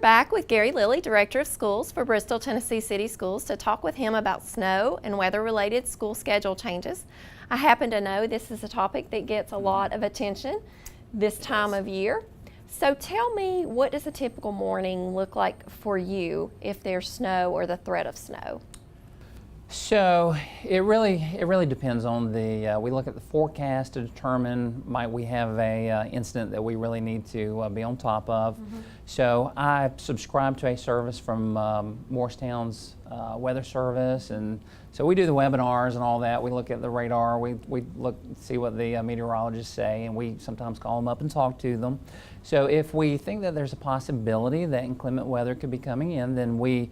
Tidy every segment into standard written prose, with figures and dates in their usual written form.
back with Gary Lilly, Director of Schools for Bristol, Tennessee City Schools, to talk with him about snow and weather-related school schedule changes. I happen to know this is a topic that gets a lot of attention this time of year. So tell me, what does a typical morning look like for you if there's snow or the threat of snow? So it really depends on we look at the forecast to determine might we have a incident that we really need to be on top of. So I subscribe to a service from Morristown's weather service, and so we do the webinars and all that. We look at the radar, we see what the meteorologists say, and we sometimes call them up and talk to them. So if we think that there's a possibility that inclement weather could be coming in, then we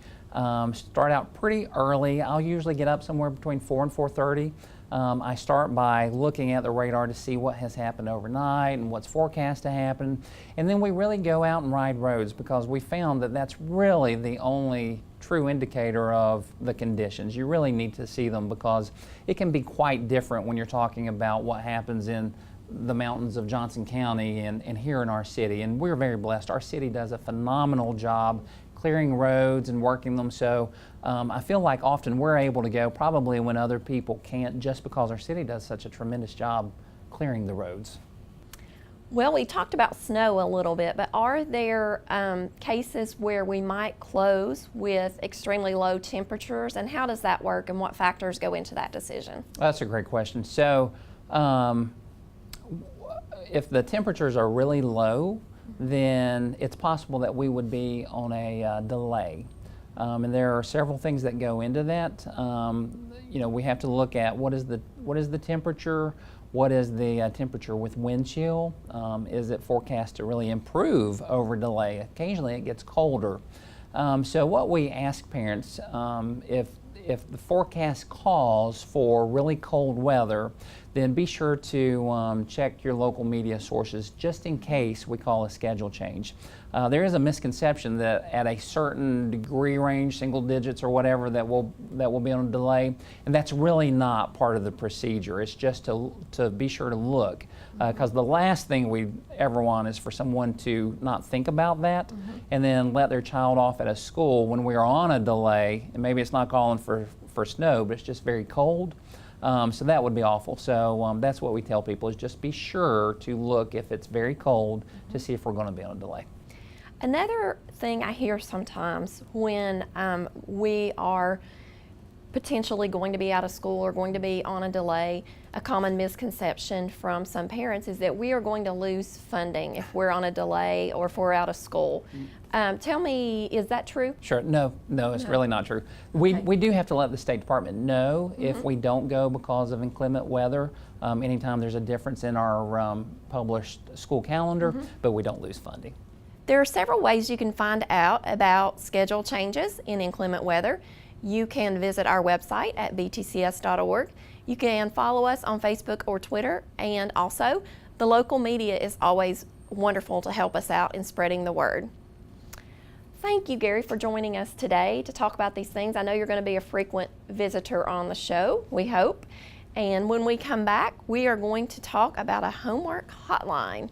start out pretty early. I'll usually get up somewhere between 4 and 4:30. I start by looking at the radar to see what has happened overnight and what's forecast to happen. And then we really go out and ride roads, because we found that that's really the only true indicator of the conditions. You really need to see them, because it can be quite different when you're talking about what happens in the mountains of Johnson County and here in our city. And we're very blessed. Our city does a phenomenal job clearing roads and working them. So I feel like often we're able to go probably when other people can't, just because our city does such a tremendous job clearing the roads. Well, we talked about snow a little bit, but are there cases where we might close with extremely low temperatures, and how does that work, and what factors go into that decision? That's a great question. So if the temperatures are really low, then it's possible that we would be on a delay. And there are several things that go into that. We have to look at what is the temperature, what is the temperature with wind chill. Is it forecast to really improve over delay? Occasionally it gets colder. So what we ask parents, if the forecast calls for really cold weather, then be sure to check your local media sources, just in case we call a schedule change. There is a misconception that at a certain degree range, single digits or whatever, that will be on a delay, and that's really not part of the procedure. It's just to be sure to look, because the last thing we ever want is for someone to not think about that and then let their child off at a school when we are on a delay, and maybe it's not calling for snow, but it's just very cold. So that would be awful. So that's what we tell people, is just be sure to look if it's very cold to see if we're going to be on a delay. Another thing I hear sometimes when we are potentially going to be out of school or going to be on a delay, a common misconception from some parents is that we are going to lose funding if we're on a delay or if we're out of school. Tell me, is that true? Sure. No, it's really not true. We do have to let the State Department know if we don't go because of inclement weather. Anytime there's a difference in our published school calendar, but we don't lose funding. There are several ways you can find out about schedule changes in inclement weather. You can visit our website at btcs.org. You can follow us on Facebook or Twitter, and also the local media is always wonderful to help us out in spreading the word. Thank you, Gary, for joining us today to talk about these things. I know you're going to be a frequent visitor on the show, we hope. And when we come back, we are going to talk about a homework hotline.